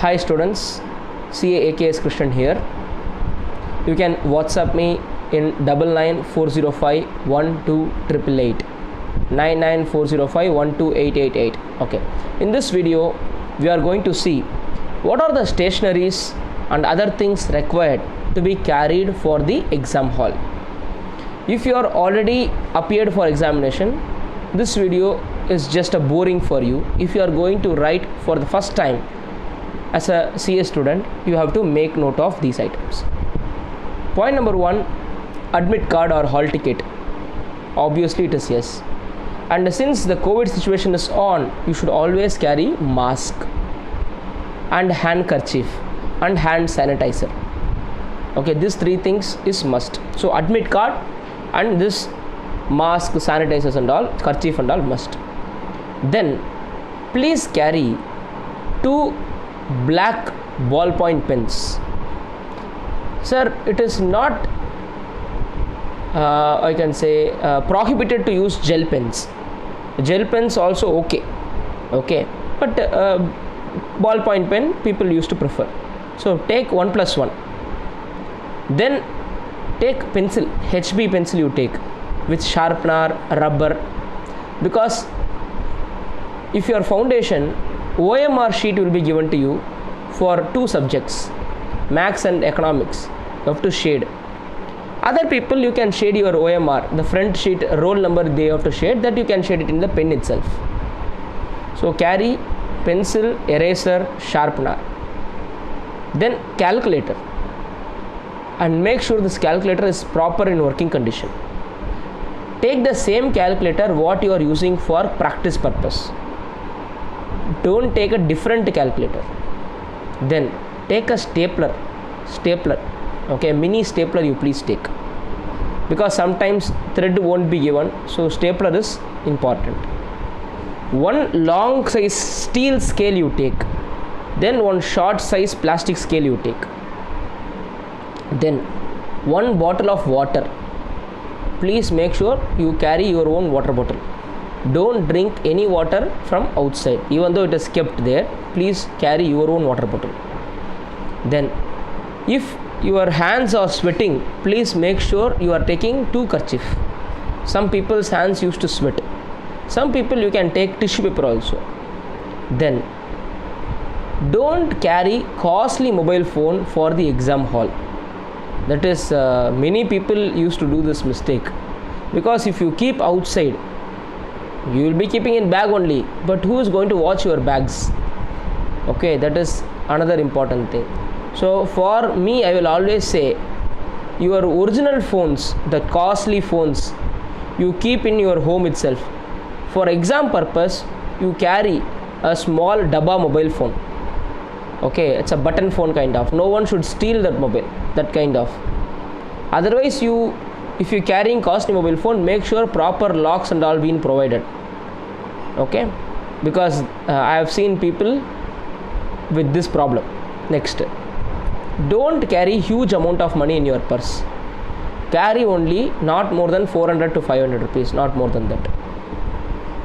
Hi students, CA AKS Christian here. You can WhatsApp me in 99405 12888. Okay. In this video, we are going to see what are the stationaries and other things required to be carried for the exam hall. If you are already appeared for examination, this video is just a boring for you. If you are going to write for the first time as a CA student, you have to make note of these items. Point number 1, admit card or hall ticket. Obviously it is yes. And since the COVID situation is on, you should always carry mask and handkerchief and hand sanitizer. Okay, these three things is must. So admit card and this mask, sanitizers and all, kerchief and all must. Then please carry 2 black ballpoint pens. Sir, it is not I can say prohibited to use gel pens. Gel pens also okay, but ballpoint pen people used to prefer. So take 1+1. Then take pencil, HB pencil you take with sharpener, rubber, because if your foundation, OMR sheet will be given to you for 2 subjects, Maths and Economics. You have to shade. Other people you can shade your OMR, the front sheet roll number they have to shade, that you can shade it in the pen itself. So carry pencil, eraser, sharpener. Then calculator, and make sure this calculator is proper in working condition. Take the same calculator what you are using for practice purpose. Don't take a different calculator. Then take a stapler, okay, mini stapler you please take, because sometimes thread won't be given, so stapler is important. 1 long size steel scale you take, then 1 short size plastic scale you take. Then 1 bottle of water. Please make sure you carry your own water bottle. Don't drink any water from outside, even though it is kept there. Please carry your own water bottle. Then if your hands are sweating, please make sure you are taking 2 kerchief. Some people's hands used to sweat. Some people you can take tissue paper also. Then don't carry costly mobile phone for the exam hall. That is many people used to do this mistake, because if you keep outside, you will be keeping in bag only, but who is going to watch your bags? Okay, that is another important thing. So for me, I will always say, your original phones, the costly phones, you keep in your home itself. For exam purpose, you carry a small dabba mobile phone. Okay, it's a button phone kind of. No one should steal that mobile, that kind of. Otherwise, if you carrying costly mobile phone, make sure proper locks and all being provided. Okay, because I have seen people with this problem. Next, don't carry huge amount of money in your purse. Carry only not more than 400 to 500 rupees, not more than that.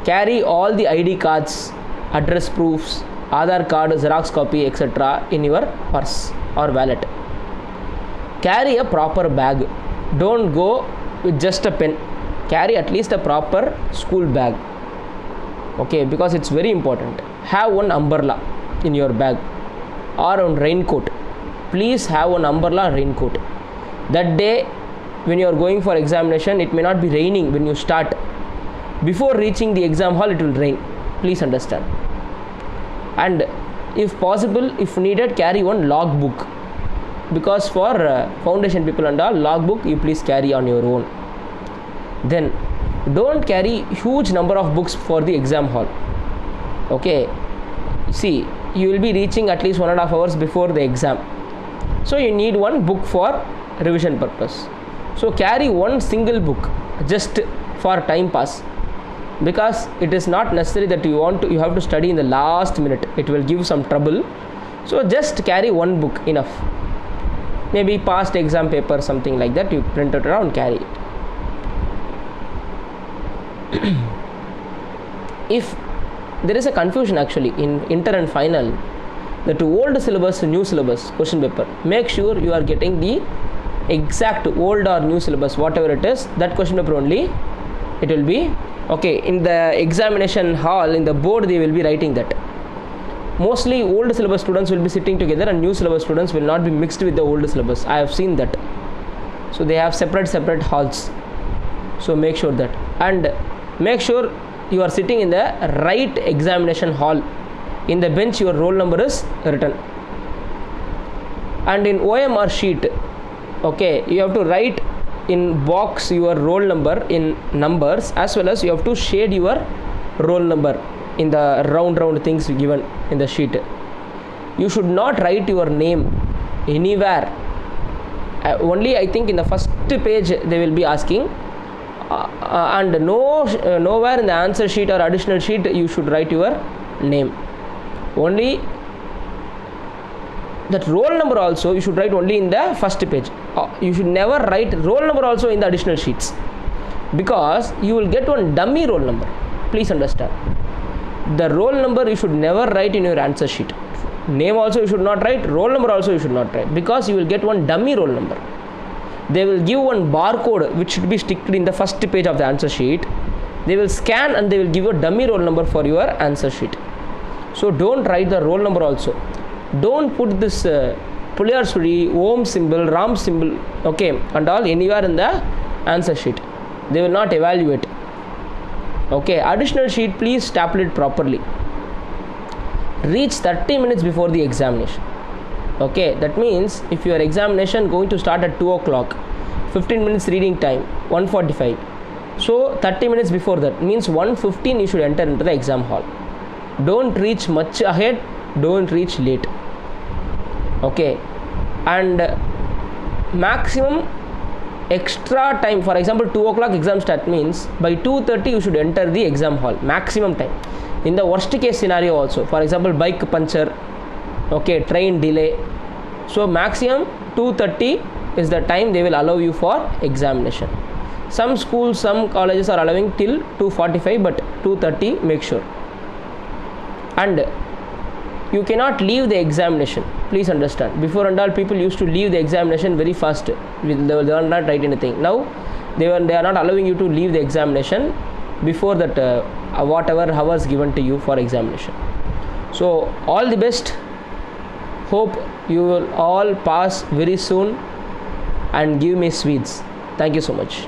Carry all the ID cards, address proofs, Aadhaar card, Xerox copy, etc. in your purse or wallet. Carry a proper bag. Don't go with just a pen. Carry at least a proper school bag. Okay, because it's very important. Have 1 umbrella in your bag or 1 raincoat. Please have 1 umbrella, raincoat. That day when you are going for examination, it may not be raining when you start. Before reaching the exam hall, it will rain. Please understand. And if possible, if needed, carry 1 log book, because for foundation people and all, log book you please carry on your own. Then don't carry huge number of books for the exam hall. Okay, see, you will be reaching at least 1.5 hours before the exam, so you need 1 book for revision purpose. So carry 1 single book just for time pass, because it is not necessary that you have to study in the last minute. It will give some trouble. So just carry 1 book enough. Maybe past exam paper, something like that, you print it around, carry it. If there is a confusion actually in inter and final, That old syllabus, new syllabus question paper, make sure you are getting the exact old or new syllabus, whatever it is, that question paper only it will be okay. In the examination hall, in the board, they will be writing that. Mostly old syllabus students will be sitting together and new syllabus students will not be mixed with the old syllabus. I have seen that. So they have separate halls. So make sure that, and make sure you are sitting in the right examination hall. In the bench your roll number is written. And in OMR sheet, okay, you have to write in box your roll number in numbers, as well as you have to shade your roll number in the round things given in the sheet. You should not write your name anywhere. Only I think in the first page they will be asking, and nowhere in the answer sheet or additional sheet you should write your name. Only that roll number also you should write only in the first page. You should never write roll number also in the additional sheets, because you will get one dummy roll number. Please understand, the roll number you should never write in your answer sheet. Name also you should not write, roll number also you should not write, because you will get one dummy roll number. They will give one barcode which should be sticked in the first page of the answer sheet. They will scan and they will give you a dummy roll number for your answer sheet. So don't write the roll number also. Don't put this Puliyar Suri, Om symbol, Ram symbol, okay, and all anywhere in the answer sheet. They will not evaluate. Okay, additional sheet, please staple it properly. Reach 30 minutes before the examination. Okay, that means if your examination going to start at 2 o'clock, 15 minutes reading time, 1:45. So 30 minutes before that means 1:15 you should enter into the exam hall. Don't reach much ahead, don't reach late. Okay, and maximum extra time, for example 2 o'clock exam start means by 2:30 you should enter the exam hall, maximum time. In the worst case scenario also, for example bike puncture, okay, train delay, so maximum 2:30 is the time they will allow you for examination. Some schools, some colleges are allowing till 2:45, but 2:30 make sure. And you cannot leave the examination, please understand. Before and all, people used to leave the examination very fast. They will not write anything. Now they are not allowing you to leave the examination before that whatever hours given to you for examination. So all the best. Hope you will all pass very soon and give me sweets. Thank you so much.